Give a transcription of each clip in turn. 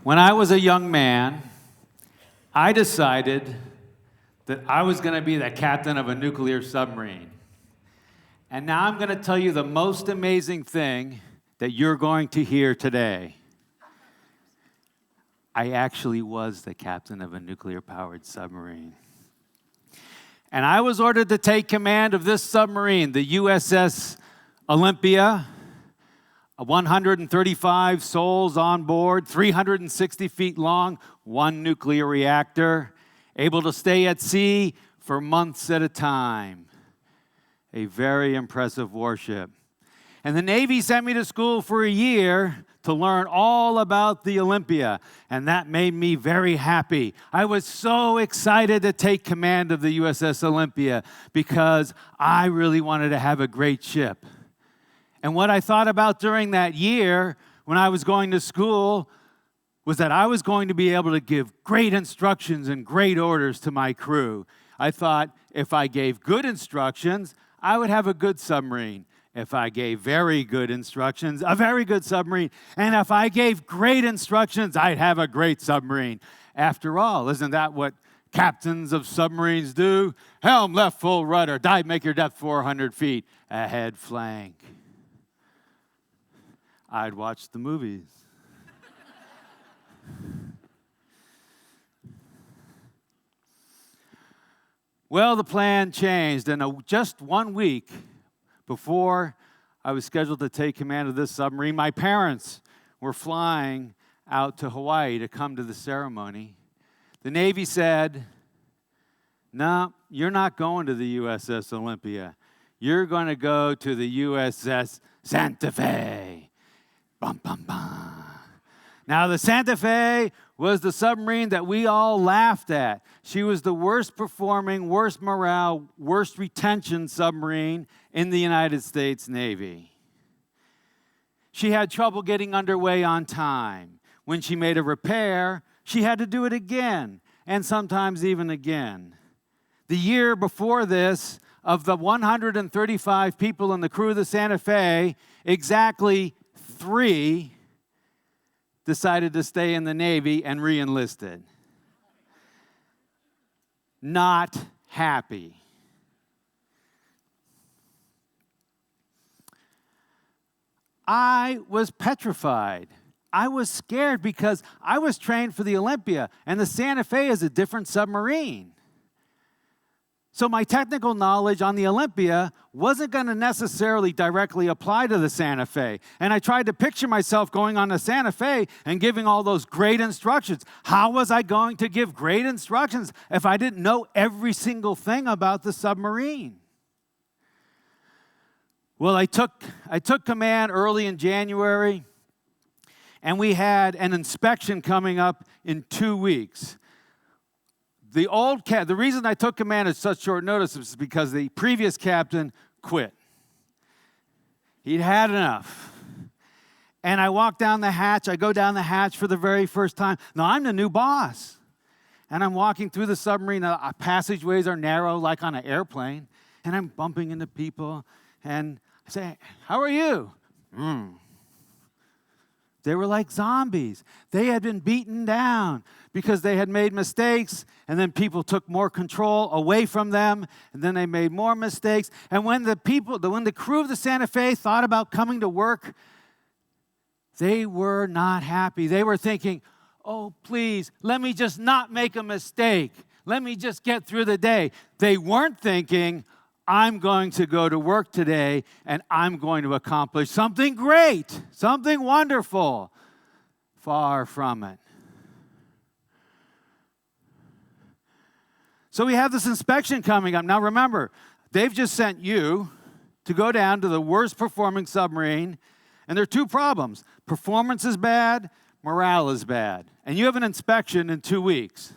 When I was a young man, I decided that I was going to be the captain of a nuclear submarine. And now I'm going to tell you the most amazing thing that you're going to hear today. I actually was the captain of a nuclear-powered submarine. And I was ordered to take command of this submarine, the USS Olympia, 135 souls on board, 360 feet long, one nuclear reactor, able to stay at sea for months at a time. A very impressive warship. And the Navy sent me to school for a year to learn all about the Olympia, and that made me very happy. I was so excited to take command of the USS Olympia because I really wanted to have a great ship. And what I thought about during that year when I was going to school was that I was going to be able to give great instructions and great orders to my crew. I thought if I gave good instructions, I would have a good submarine. If I gave very good instructions, a very good submarine. And if I gave great instructions, I'd have a great submarine. After all, isn't that what captains of submarines do? Helm, left, full rudder, dive, make your depth 400 feet, ahead flank. I'd watch the movies. Well, the plan changed, and just 1 week before I was scheduled to take command of this submarine, my parents were flying out to Hawaii to come to the ceremony. The Navy said, "No, you're not going to the USS Olympia. You're going to go to the USS Santa Fe." Bum, bum, bum. Now, the Santa Fe was the submarine that we all laughed at. She was the worst performing, worst morale, worst retention submarine in the United States Navy. She had trouble getting underway on time. When she made a repair, she had to do it again, and sometimes even again. The year before this, of the 135 people in the crew of the Santa Fe, exactly 3 decided to stay in the Navy and re-enlisted. Not happy. I was petrified. I was scared because I was trained for the Olympia, and the Santa Fe is a different submarine. So my technical knowledge on the Olympia wasn't going to necessarily directly apply to the Santa Fe. And I tried to picture myself going on the Santa Fe and giving all those great instructions. How was I going to give great instructions if I didn't know every single thing about the submarine? Well, I took command early in January, and we had an inspection coming up in 2 weeks. The reason I took command at such short notice is because the previous captain quit. He'd had enough. And I walked down the hatch. I go down the hatch for the very first time. Now, I'm the new boss. And I'm walking through the submarine. Passageways are narrow like on an airplane. And I'm bumping into people. And I say, "How are you?" They were like zombies. They had been beaten down because they had made mistakes, and then people took more control away from them, and then they made more mistakes. And when the crew of the Santa Fe thought about coming to work, they were not happy. They were thinking, "Oh, please, let me just not make a mistake. Let me just get through the day." They weren't thinking, "I'm going to go to work today and I'm going to accomplish something great, something wonderful." Far from it. So we have this inspection coming up. Now remember, they've just sent you to go down to the worst performing submarine, and there are 2 problems. Performance is bad, morale is bad. And you have an inspection in 2 weeks.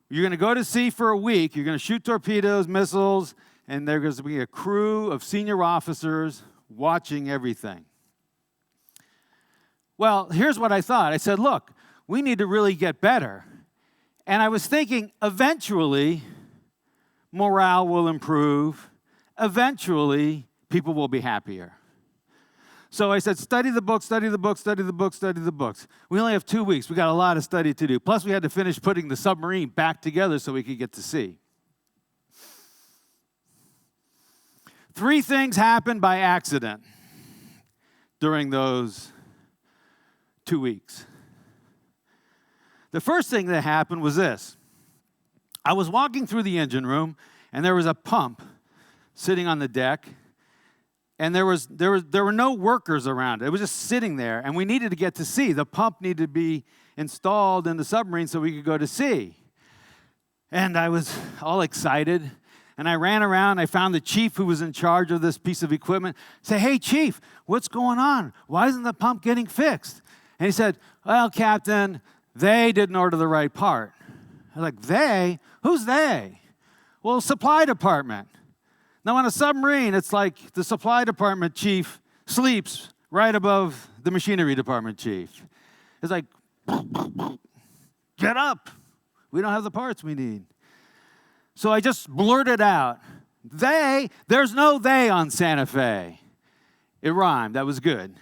You're going to go to sea for a week. You're going to shoot torpedoes, missiles, and there's going to be a crew of senior officers watching everything. Well, here's what I thought. I said, look, we need to really get better. And I was thinking, eventually, morale will improve. Eventually, people will be happier. So I said, study the book, study the book, study the book, study the books. We only have 2 weeks. We got a lot of study to do. Plus, we had to finish putting the submarine back together so we could get to sea. 3 things happened by accident during those 2 weeks. The first thing that happened was this. I was walking through the engine room, and there was a pump sitting on the deck, and there were no workers around it. It was just sitting there, and we needed to get to sea. The pump needed to be installed in the submarine so we could go to sea. And I was all excited, and I ran around. I found the chief who was in charge of this piece of equipment. I said, hey, chief, what's going on? Why isn't the pump getting fixed? And he said, well, Captain, they didn't order the right part. I was like, they? Who's they? Well, supply department. Now, on a submarine, it's like the supply department chief sleeps right above the machinery department chief. It's like, get up. We don't have the parts we need. So I just blurted out, there's no they on Santa Fe. It rhymed. That was good.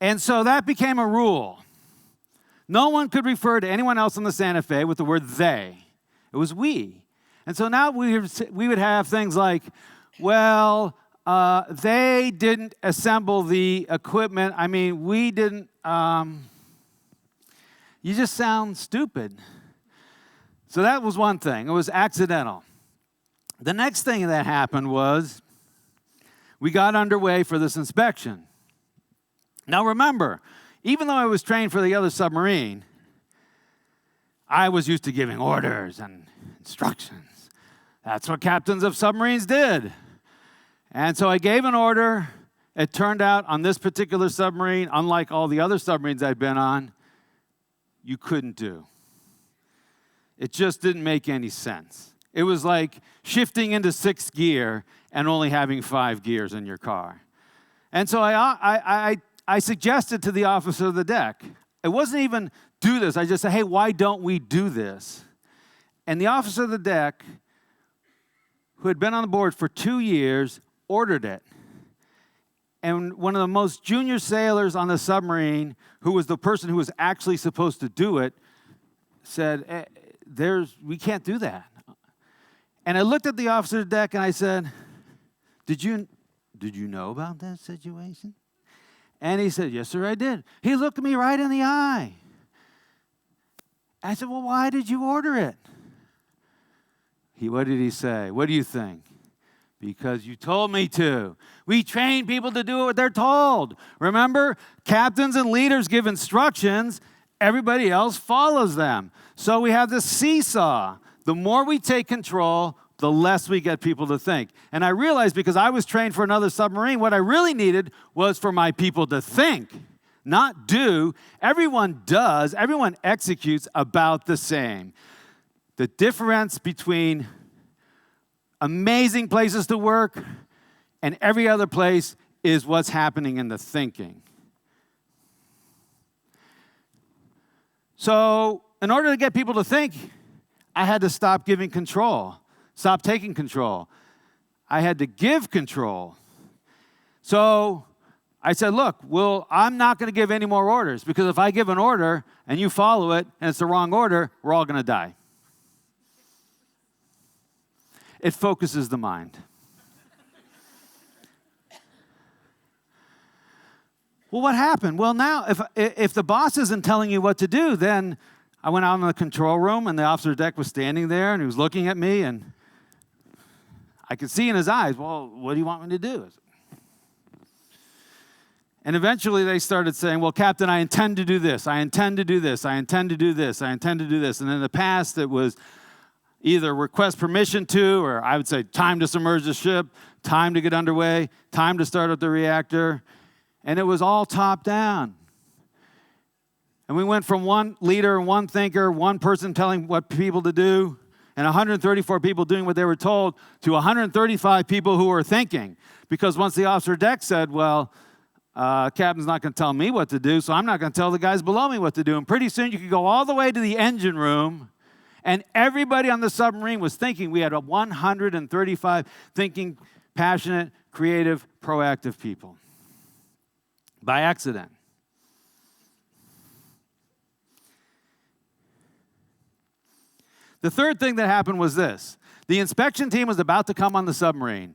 And so that became a rule. No one could refer to anyone else on the Santa Fe with the word they. It was we. And so now we would have things like, well, they didn't assemble the equipment. I mean, we didn't, you just sound stupid. So that was one thing. It was accidental. The next thing that happened was we got underway for this inspection. Now remember, even though I was trained for the other submarine, I was used to giving orders and instructions. That's what captains of submarines did. And so I gave an order. It turned out on this particular submarine, unlike all the other submarines I'd been on, you couldn't do. It just didn't make any sense. It was like shifting into 6th gear and only having 5 gears in your car. And so I suggested to the officer of the deck. It wasn't even do this. I just said, hey, why don't we do this? And the officer of the deck, who had been on the board for 2 years, ordered it. And one of the most junior sailors on the submarine, who was the person who was actually supposed to do it, said, we can't do that. And I looked at the officer of the deck and I said, did you know about that situation? And he said, yes, sir, I did. He looked me right in the eye. I said, well, why did you order it? What did he say? What do you think? Because you told me to. We train people to do what they're told. Remember, captains and leaders give instructions. Everybody else follows them. So we have this seesaw. The more we take control, the less we get people to think. And I realized because I was trained for another submarine, what I really needed was for my people to think, not do. Everyone does. Everyone executes about the same. The difference between amazing places to work and every other place is what's happening in the thinking. So, in order to get people to think, I had to stop giving control, stop taking control. I had to give control. So, I said, look, I'm not going to give any more orders because if I give an order and you follow it and it's the wrong order, we're all going to die. It focuses the mind. Well, what happened? Well, now, if the boss isn't telling you what to do, then I went out in the control room, and the officer deck was standing there, and he was looking at me, and I could see in his eyes, well, what do you want me to do? And eventually they started saying, well, Captain, I intend to do this. I intend to do this. I intend to do this. I intend to do this. And in the past, it was either request permission to, or I would say time to submerge the ship, time to get underway, time to start up the reactor. And it was all top down. And we went from one leader, one thinker, one person telling what people to do, and 134 people doing what they were told, to 135 people who were thinking. Because once the officer deck said, well, captain's not going to tell me what to do, so I'm not going to tell the guys below me what to do. And pretty soon you could go all the way to the engine room, and everybody on the submarine was thinking. We had 135 thinking, passionate, creative, proactive people. by accident. The third thing that happened was this. The inspection team was about to come on the submarine.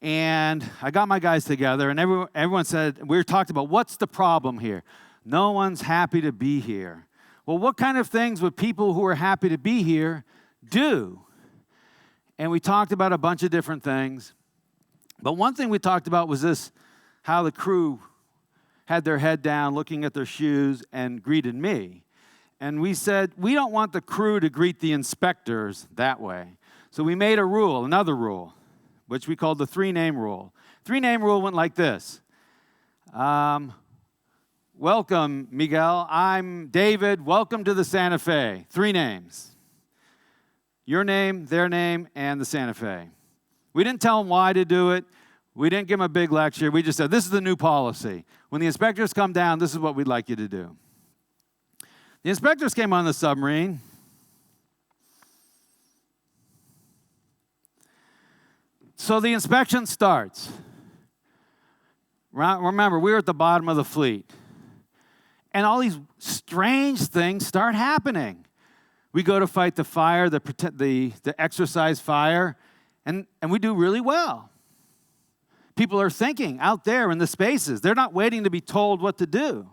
And I got my guys together, and everyone said, we talked about what's the problem here? No one's happy to be here. Well, what kind of things would people who are happy to be here do? And we talked about a bunch of different things. But one thing we talked about was this, how the crew had their head down, looking at their shoes, and greeted me. And we said, we don't want the crew to greet the inspectors that way. So we made a rule, another rule, which we called the three-name rule. Three-name rule went like this. Welcome, Miguel. I'm David. Welcome to the Santa Fe. 3 names. Your name, their name, and the Santa Fe. We didn't tell them why to do it. We didn't give them a big lecture. We just said, this is the new policy. When the inspectors come down, this is what we'd like you to do. The inspectors came on the submarine. So the inspection starts. Remember, we were at the bottom of the fleet. And all these strange things start happening. We go to fight the fire, the exercise fire, and we do really well. People are thinking out there in the spaces. They're not waiting to be told what to do.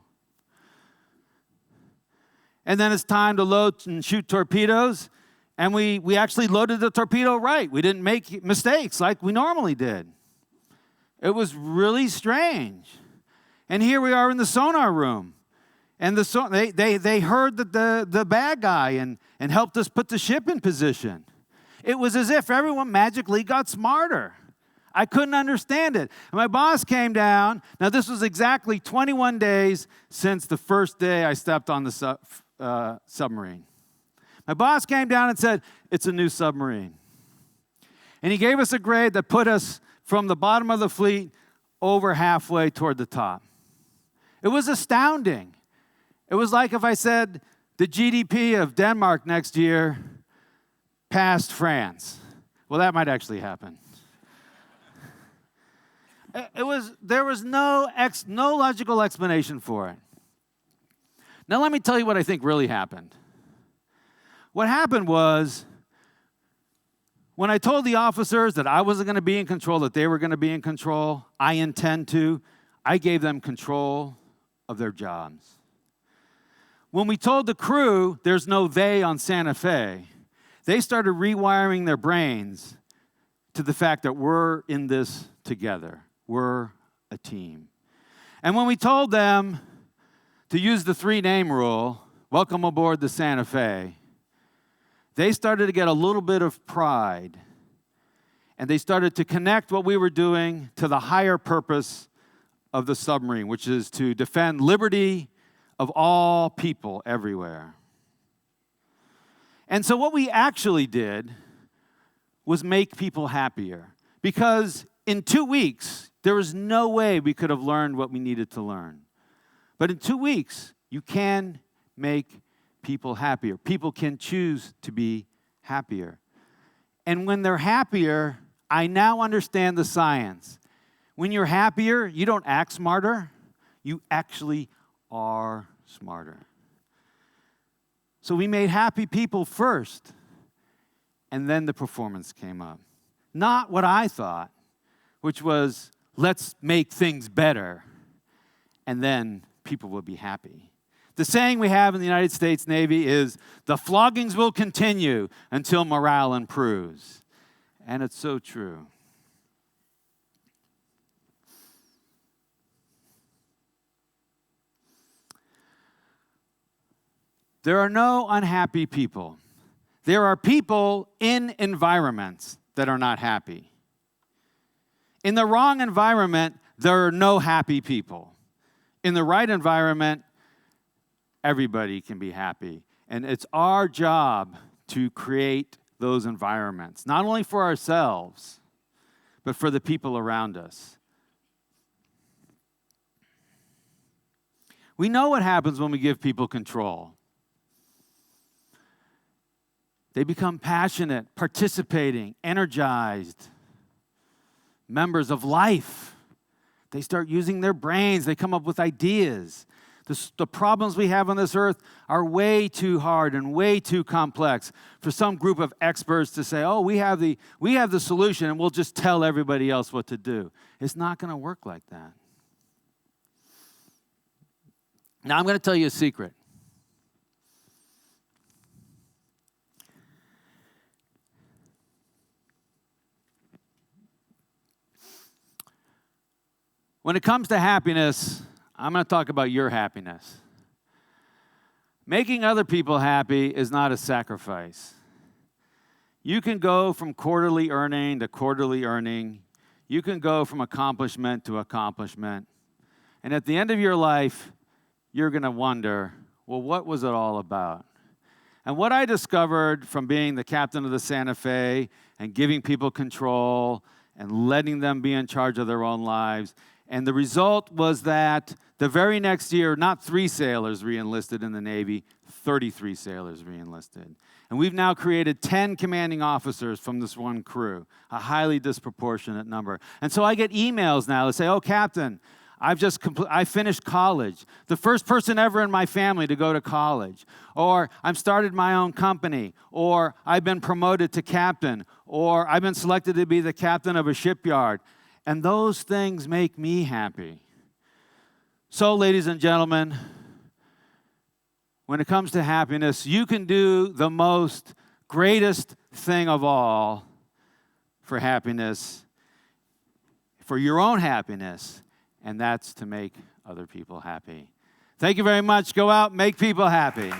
And then it's time to load and shoot torpedoes. And we actually loaded the torpedo right. We didn't make mistakes like we normally did. It was really strange. And here we are in the sonar room. And they heard the bad guy and helped us put the ship in position. It was as if everyone magically got smarter. I couldn't understand it. And my boss came down. Now, this was exactly 21 days since the first day I stepped on the submarine. My boss came down and said, it's a new submarine. And he gave us a grade that put us from the bottom of the fleet over halfway toward the top. It was astounding. It was like if I said the GDP of Denmark next year passed France. Well, that might actually happen. There was no logical explanation for it. Now, let me tell you what I think really happened. What happened was, when I told the officers that I wasn't going to be in control, that they were going to be in control, I gave them control of their jobs. When we told the crew there's no they on Santa Fe, they started rewiring their brains to the fact that we're in this together. We're a team. And when we told them to use the 3-name rule, welcome aboard the Santa Fe, they started to get a little bit of pride. And they started to connect what we were doing to the higher purpose of the submarine, which is to defend liberty of all people everywhere. And so what we actually did was make people happier. Because in 2 weeks, there was no way we could have learned what we needed to learn. But in 2 weeks, you can make people happier. People can choose to be happier. And when they're happier, I now understand the science. When you're happier, you don't act smarter. You actually are smarter. So we made happy people first, and then the performance came up. Not what I thought, which was, let's make things better, and then people will be happy. The saying we have in the United States Navy is, the floggings will continue until morale improves. And it's so true. There are no unhappy people. There are people in environments that are not happy. In the wrong environment, there are no happy people. In the right environment, everybody can be happy. And it's our job to create those environments, not only for ourselves, but for the people around us. We know what happens when we give people control. They become passionate, participating, energized members of life. They start using their brains. They come up with ideas. The problems we have on this earth are way too hard and way too complex for some group of experts to say, oh, we have the solution and we'll just tell everybody else what to do. It's not going to work like that. Now, I'm going to tell you a secret. When it comes to happiness, I'm going to talk about your happiness. Making other people happy is not a sacrifice. You can go from quarterly earning to quarterly earning. You can go from accomplishment to accomplishment. And at the end of your life, you're going to wonder, well, what was it all about? And what I discovered from being the captain of the Santa Fe and giving people control and letting them be in charge of their own lives, and the result was that the very next year, not 3 sailors re-enlisted in the Navy, 33 sailors re-enlisted. And we've now created 10 commanding officers from this one crew, a highly disproportionate number. And so I get emails now that say, oh, Captain, I finished college. The first person ever in my family to go to college. Or I've started my own company. Or I've been promoted to captain. Or I've been selected to be the captain of a shipyard. And those things make me happy. So, ladies and gentlemen, when it comes to happiness, you can do the most greatest thing of all for happiness, for your own happiness, and that's to make other people happy. Thank you very much. Go out, make people happy.